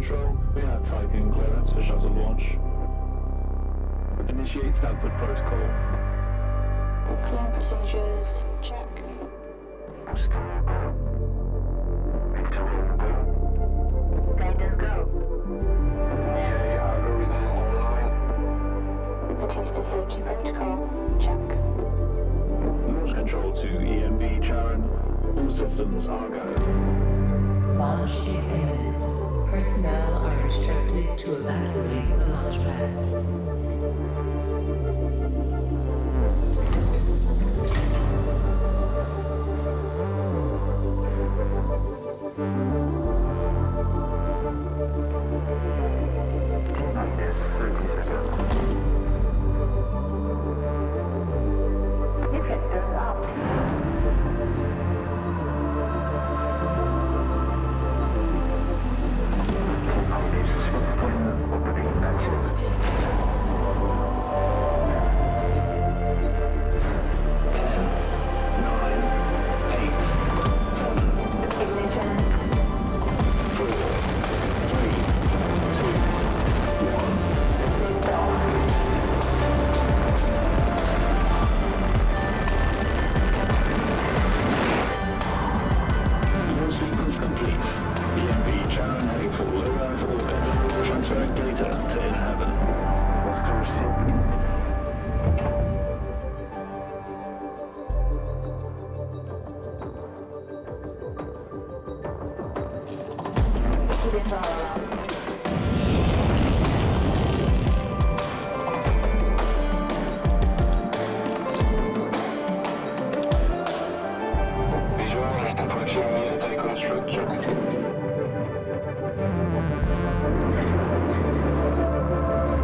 control. We have Tycoon clearance for shuttle launch. Initiate Stanford protocol. Clear procedures. Check. Guidance go. Okay, algorithm online. Batista safety protocol. Check. Launch control to EMB Charon. All systems are go. Launch is imminent. Personnel are instructed to evacuate the launch pad.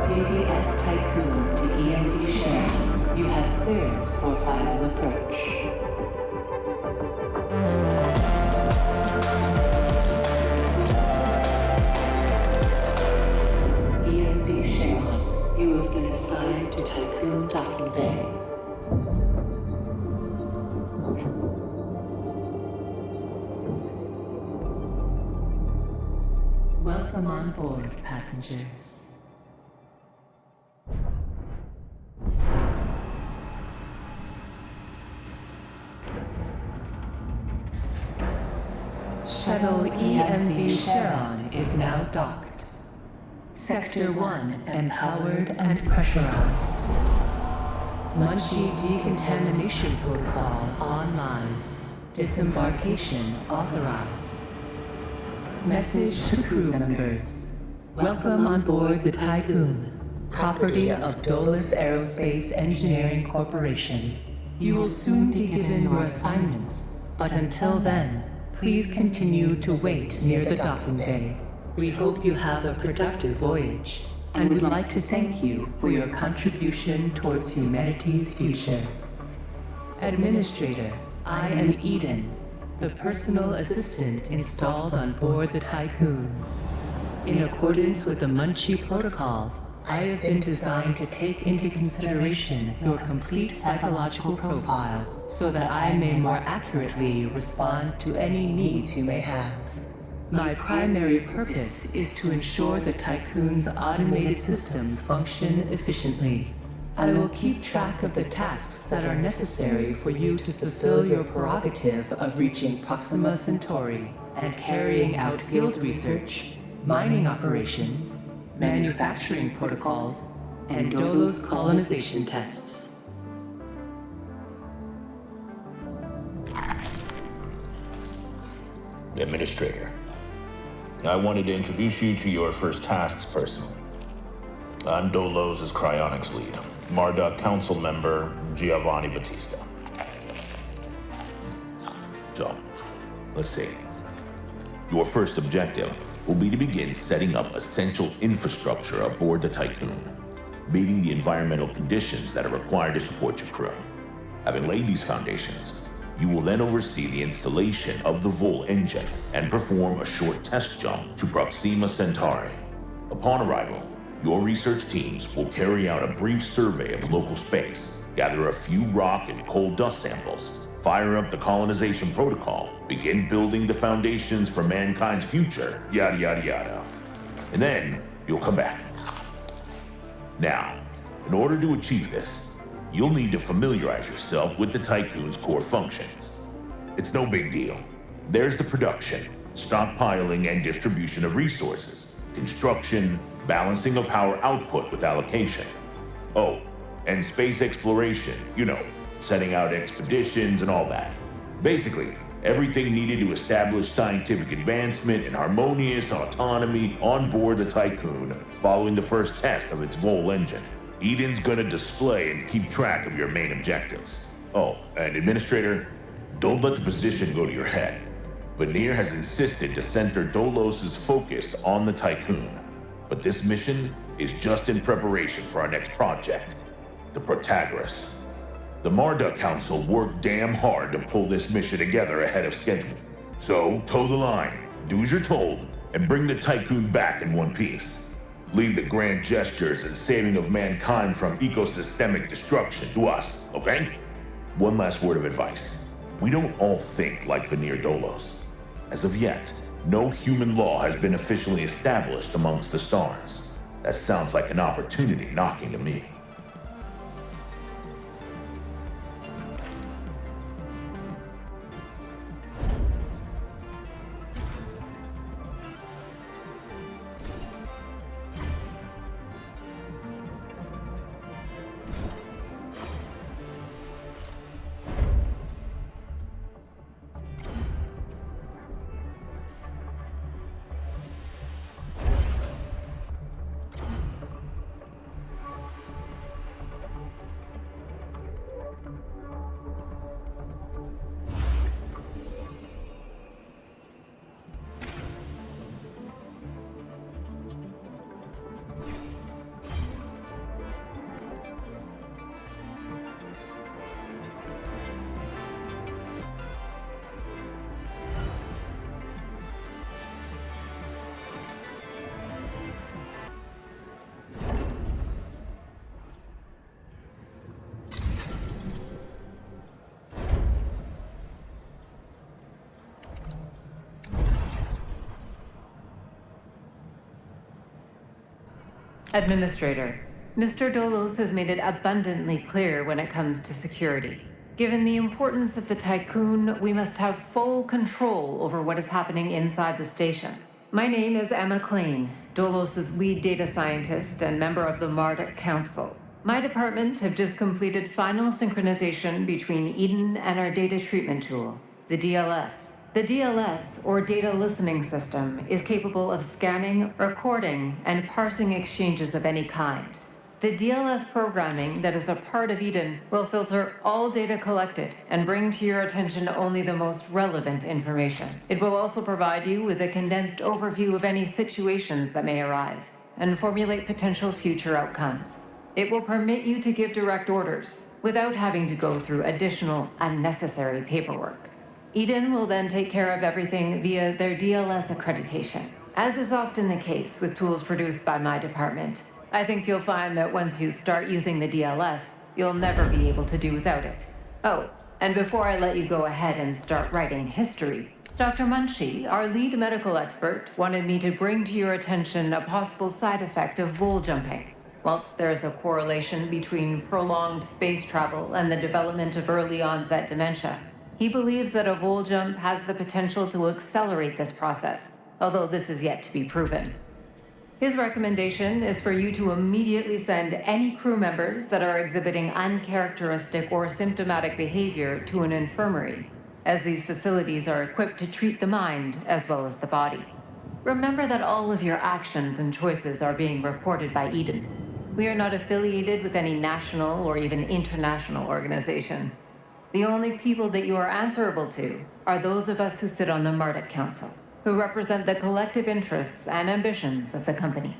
PPS Tycoon to EMV Share. You have clearance for final approach. EMV Share. You have been assigned to Tycoon Docking Bay. Welcome on board, passengers. Shuttle EMV Charon is now docked. Sector 1 empowered and pressurized. Munchie decontamination protocol online. Disembarkation authorized. Message to crew members. Welcome on board the Tycoon, property of Dolus Aerospace Engineering Corporation. You will soon be given your assignments, but until then, please continue to wait near the docking bay. We hope you have a productive voyage, and would like to thank you for your contribution towards humanity's future. Administrator, I am Eden, the personal assistant installed on board the Tycoon. In accordance with the Munchie Protocol, I have been designed to take into consideration your complete psychological profile so that I may more accurately respond to any needs you may have. My primary purpose is to ensure the Tycoon's automated systems function efficiently. I will keep track of the tasks that are necessary for you to fulfill your prerogative of reaching Proxima Centauri and carrying out field research, mining operations, manufacturing protocols, and Dolos colonization tests. Administrator, I wanted to introduce you to your first tasks personally. I'm Dolos' cryonics lead, Marduk Council member Giovanni Battista. So, let's see. Your first objective will be to begin setting up essential infrastructure aboard the Tycoon, meeting the environmental conditions that are required to support your crew. Having laid these foundations, you will then oversee the installation of the Vol engine and perform a short test jump to Proxima Centauri. Upon arrival, your research teams will carry out a brief survey of local space, gather a few rock and coal dust samples, fire up the colonization protocol, begin building the foundations for mankind's future, yada yada yada. and then you'll come back. Now, in order to achieve this, you'll need to familiarize yourself with the Tycoon's core functions. It's no big deal. There's the production, stockpiling and distribution of resources, construction, balancing of power output with allocation. Oh, and space exploration, setting out expeditions and all that. Basically, everything needed to establish scientific advancement and harmonious autonomy on board the Tycoon following the first test of its Vol engine. Eden's gonna display and keep track of your main objectives. Oh, and Administrator, don't let the position go to your head. Venez has insisted to center Dolos's focus on the Tycoon, but this mission is just in preparation for our next project, the Protagoras. The Marduk Council worked damn hard to pull this mission together ahead of schedule. So, toe the line, do as you're told, and bring the Tycoon back in one piece. Leave the grand gestures and saving of mankind from ecosystemic destruction to us, okay? One last word of advice. We don't all think like Venez Dolos. As of yet, no human law has been officially established amongst the stars. That sounds like an opportunity knocking to me. Administrator, Mr. Dolos has made it abundantly clear when it comes to security. Given the importance of the Tycoon, we must have full control over what is happening inside the station. My name is Emma Klein, Dolos's lead data scientist and member of the Marduk Council. My department have just completed final synchronization between Eden and our data treatment tool, the DLS. The DLS, or Data Listening System, is capable of scanning, recording, and parsing exchanges of any kind. The DLS programming that is a part of Eden will filter all data collected and bring to your attention only the most relevant information. It will also provide you with a condensed overview of any situations that may arise and formulate potential future outcomes. It will permit you to give direct orders without having to go through additional unnecessary paperwork. Eden will then take care of everything via their DLS accreditation. As is often the case with tools produced by my department, I think you'll find that once you start using the DLS, you'll never be able to do without it. Oh, and before I let you go ahead and start writing history, Dr. Munchie, our lead medical expert, wanted me to bring to your attention a possible side effect of vol jumping. Whilst there is a correlation between prolonged space travel and the development of early onset dementia, he believes that a vol jump has the potential to accelerate this process, although this is yet to be proven. His recommendation is for you to immediately send any crew members that are exhibiting uncharacteristic or symptomatic behavior to an infirmary, as these facilities are equipped to treat the mind as well as the body. Remember that all of your actions and choices are being recorded by Eden. We are not affiliated with any national or even international organization. The only people that you are answerable to are those of us who sit on the Marduk Council, who represent the collective interests and ambitions of the company.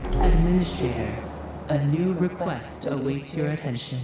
Administrator, a new request awaits your attention.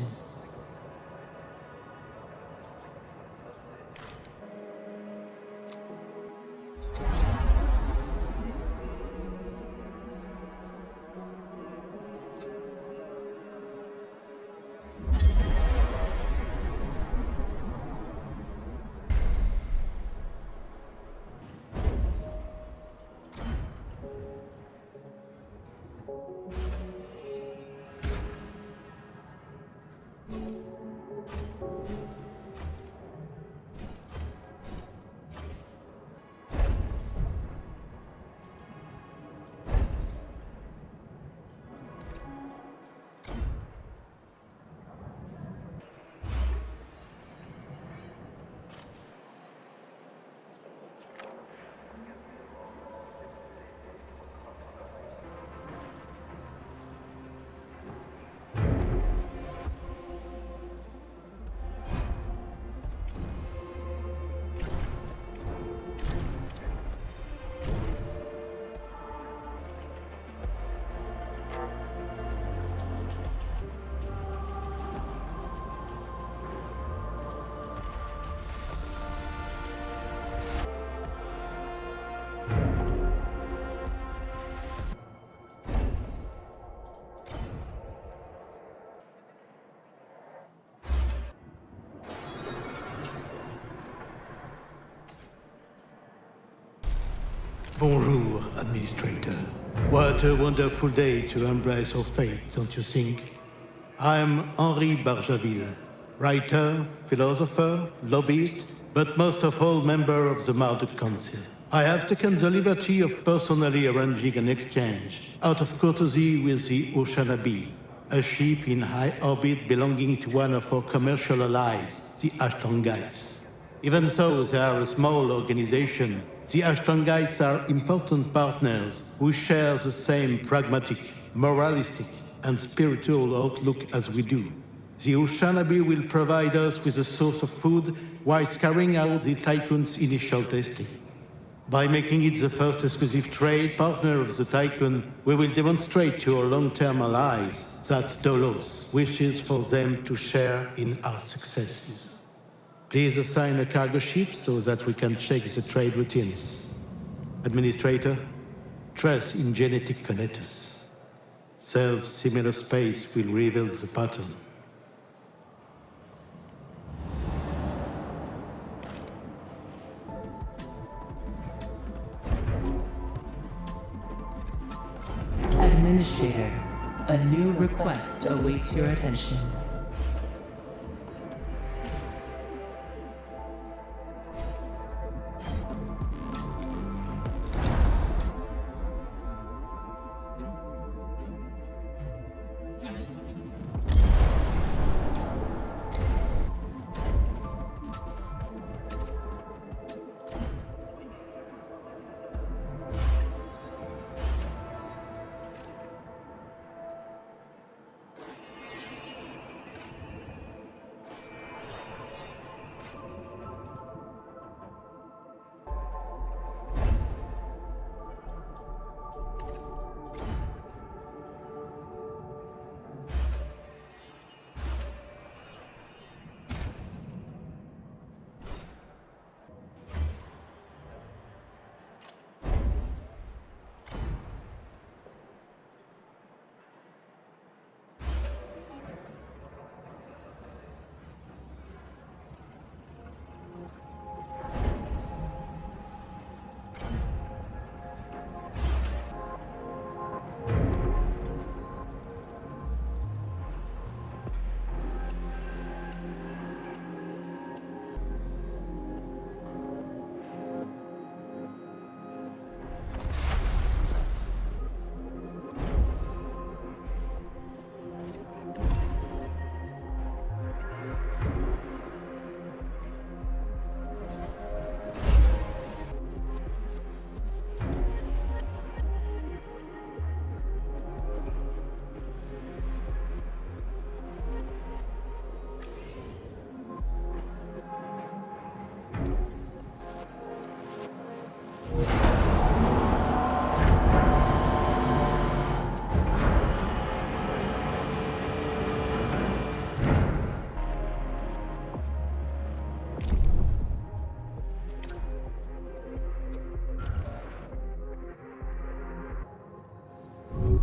Bonjour, Administrator. What a wonderful day to embrace our fate, don't you think? I'm Henri Barjaville, writer, philosopher, lobbyist, but most of all member of the Marduk Council. I have taken the liberty of personally arranging an exchange, out of courtesy with the Oceanabe, a ship in high orbit belonging to one of our commercial allies, the Ashtangites. Even though they are a small organization, the Ashtangites are important partners who share the same pragmatic, moralistic, and spiritual outlook as we do. The Oceanabe will provide us with a source of food whilst carrying out the Tycoon's initial testing. By making it the first exclusive trade partner of the Tycoon, we will demonstrate to our long-term allies that Dolos wishes for them to share in our successes. Please assign a cargo ship so that we can check the trade routines. Administrator, trust in genetic connectors. Self-similar space will reveal the pattern. Administrator, a new request awaits your attention.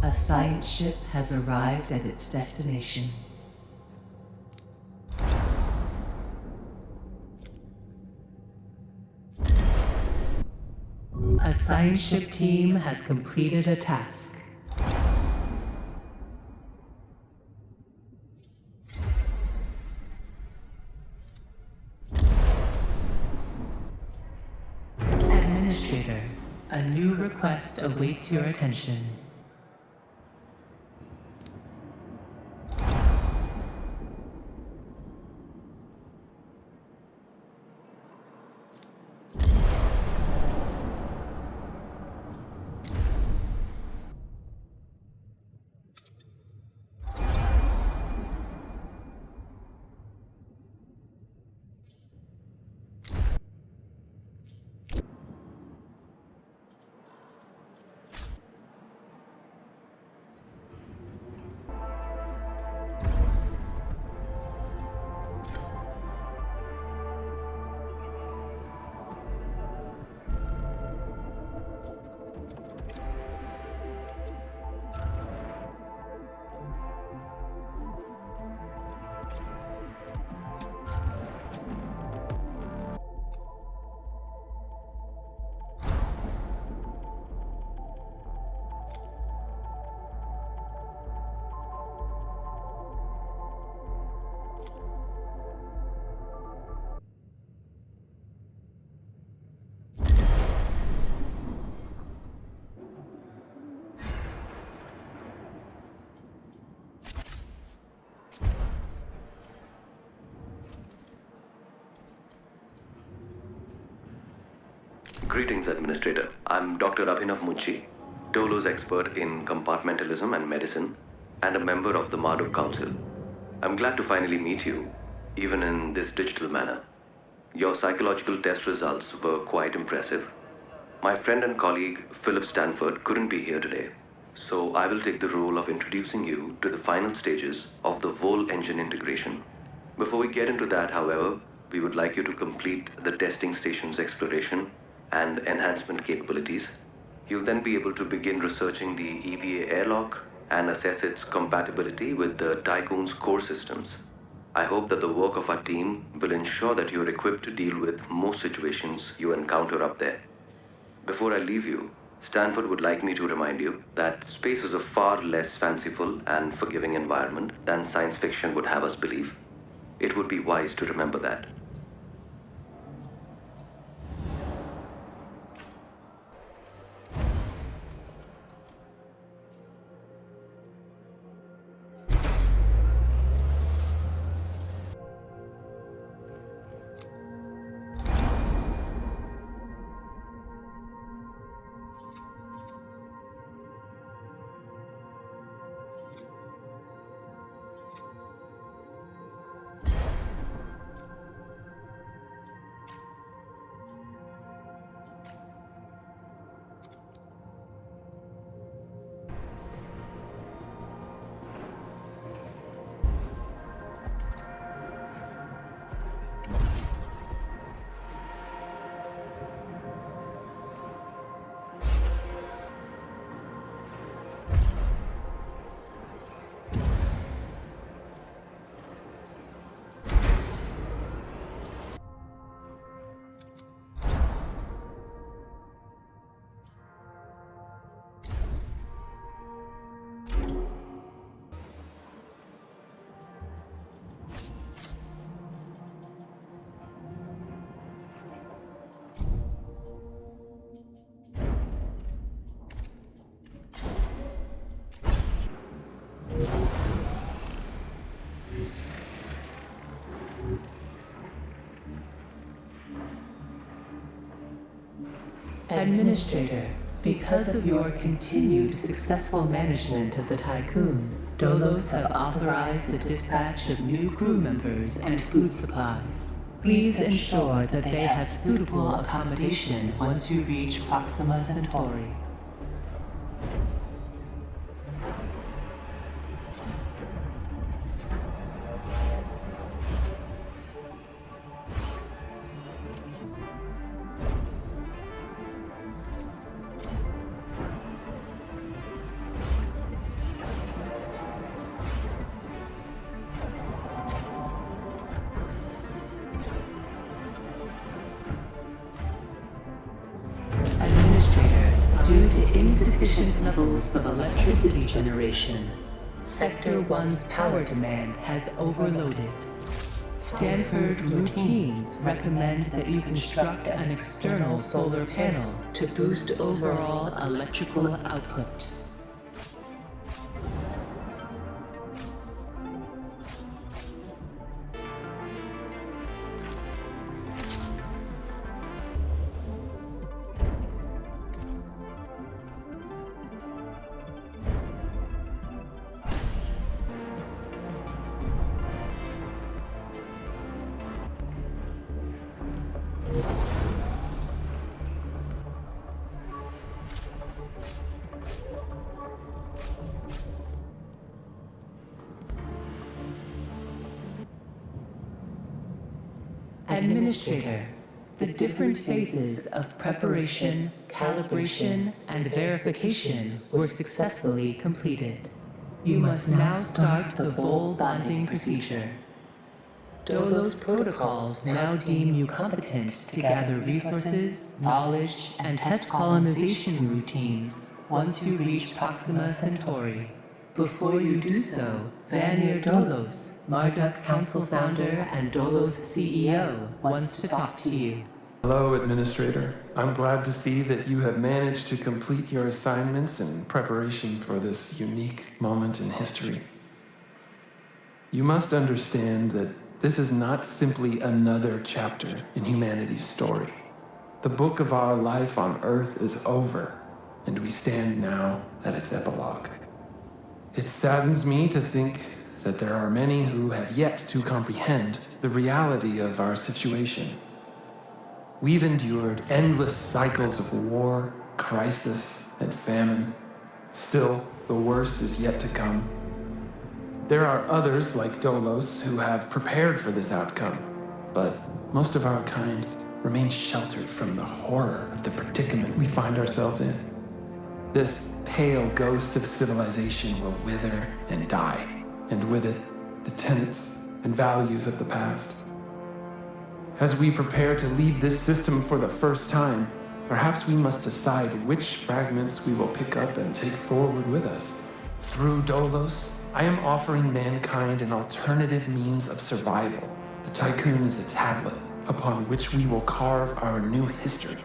A science ship has arrived at its destination. A science ship team has completed a task. new request awaits your attention. Greetings, Administrator. I'm Dr. Abhinav Munshi, Dolo's expert in compartmentalism and medicine, and a member of the Marduk Council. I'm glad to finally meet you, even in this digital manner. Your psychological test results were quite impressive. My friend and colleague, Philip Stanford, couldn't be here today, so I will take the role of introducing you to the final stages of the Vol engine integration. Before we get into that, however, we would like you to complete the testing station's exploration and enhancement capabilities. You'll then be able to begin researching the EVA airlock and assess its compatibility with the Tycoon's core systems. I hope that the work of our team will ensure that you're equipped to deal with most situations you encounter up there. Before I leave you, Stanford would like me to remind you that space is a far less fanciful and forgiving environment than science fiction would have us believe. It would be wise to remember that. Administrator, because of your continued successful management of the Tycoon, Dolos have authorized the dispatch of new crew members and food supplies. Please ensure that they have suitable accommodation once you reach Proxima Centauri. Due to insufficient levels of electricity generation, Sector 1's power demand has overloaded. Stanford's routines recommend that you construct an external solar panel to boost overall electrical output. Administrator, the different phases of preparation, calibration, and verification were successfully completed. You must now start the Vol bonding procedure. Dolos protocols now deem you competent to gather resources, knowledge, and test colonization routines once you reach Proxima Centauri. Before you do so, Vanir Dolos, Marduk Council founder and Dolos CEO, wants to talk to you. Hello, Administrator. I'm glad to see that you have managed to complete your assignments in preparation for this unique moment in history. You must understand that this is not simply another chapter in humanity's story. The book of our life on Earth is over, and we stand now at its epilogue. It saddens me to think that there are many who have yet to comprehend the reality of our situation. We've endured endless cycles of war, crisis, and famine. Still, the worst is yet to come. There are others like Dolos who have prepared for this outcome, but most of our kind remain sheltered from the horror of the predicament we find ourselves in. This pale ghost of civilization will wither and die, and with it, the tenets and values of the past. As we prepare to leave this system for the first time, perhaps we must decide which fragments we will pick up and take forward with us. Through Dolos, I am offering mankind an alternative means of survival. The Tycoon is a tablet upon which we will carve our new history.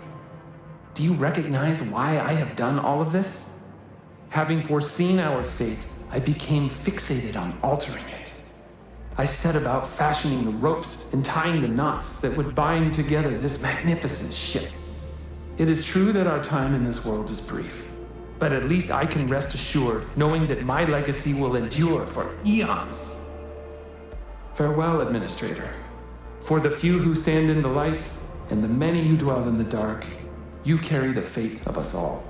Do you recognize why I have done all of this? Having foreseen our fate, I became fixated on altering it. I set about fashioning the ropes and tying the knots that would bind together this magnificent ship. It is true that our time in this world is brief, but at least I can rest assured knowing that my legacy will endure for eons. Farewell, Administrator. For the few who stand in the light and the many who dwell in the dark, you carry the fate of us all.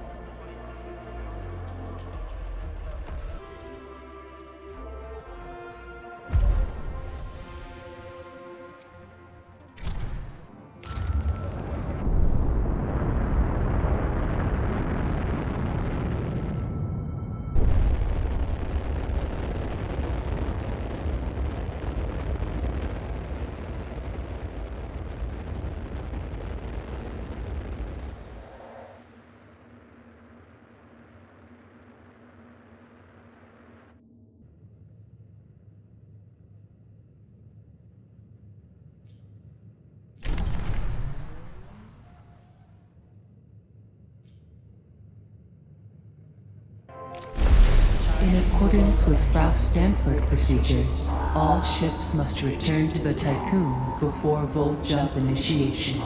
In accordance with Frau Stanford procedures, all ships must return to the Tycoon before Volt jump initiation.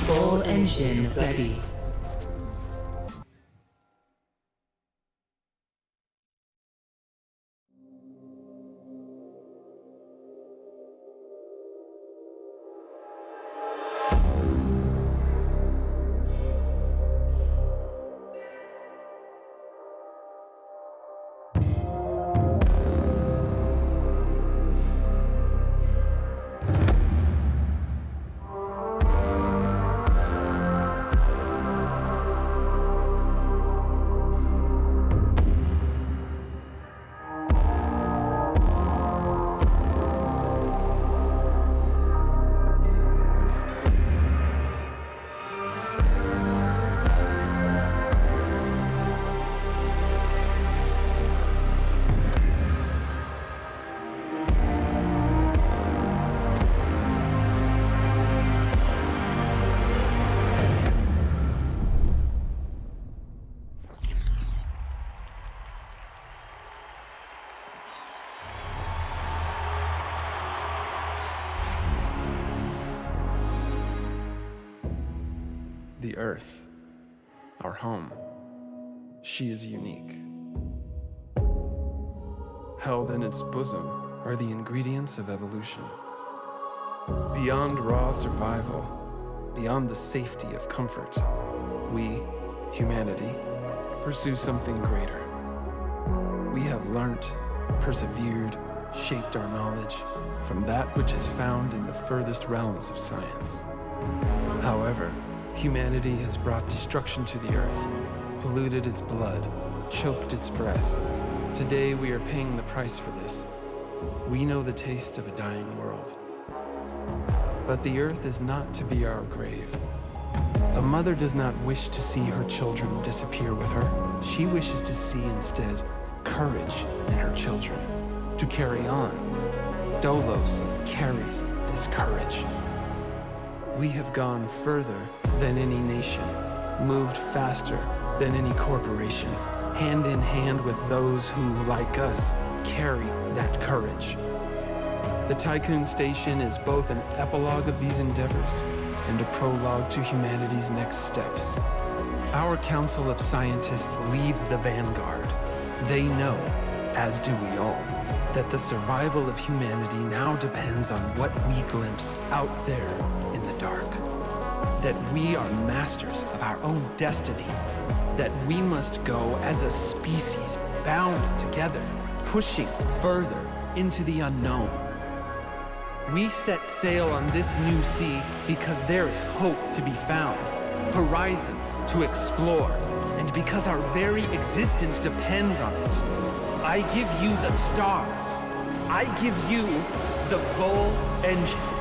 Full engine ready. the Earth, our home. She is unique. Held in its bosom are the ingredients of evolution. Beyond raw survival, beyond the safety of comfort, we, humanity, pursue something greater. We have learnt, persevered, shaped our knowledge from that which is found in the furthest realms of science. However, humanity has brought destruction to the earth, polluted its blood, choked its breath. Today we are paying the price for this. We know the taste of a dying world. But the earth is not to be our grave. A mother does not wish to see her children disappear with her. She wishes to see instead courage in her children, to carry on. Dolos carries this courage. We have gone further than any nation, moved faster than any corporation, hand in hand with those who, like us, carry that courage. The Tycoon Station is both an epilogue of these endeavors and a prologue to humanity's next steps. Our Council of Scientists leads the vanguard. They know, as do we all, that the survival of humanity now depends on what we glimpse out there in the dark. That we are masters of our own destiny. That we must go as a species bound together, pushing further into the unknown. We set sail on this new sea because there is hope to be found, horizons to explore, and because our very existence depends on it. I give you the stars. I give you the Vol engine.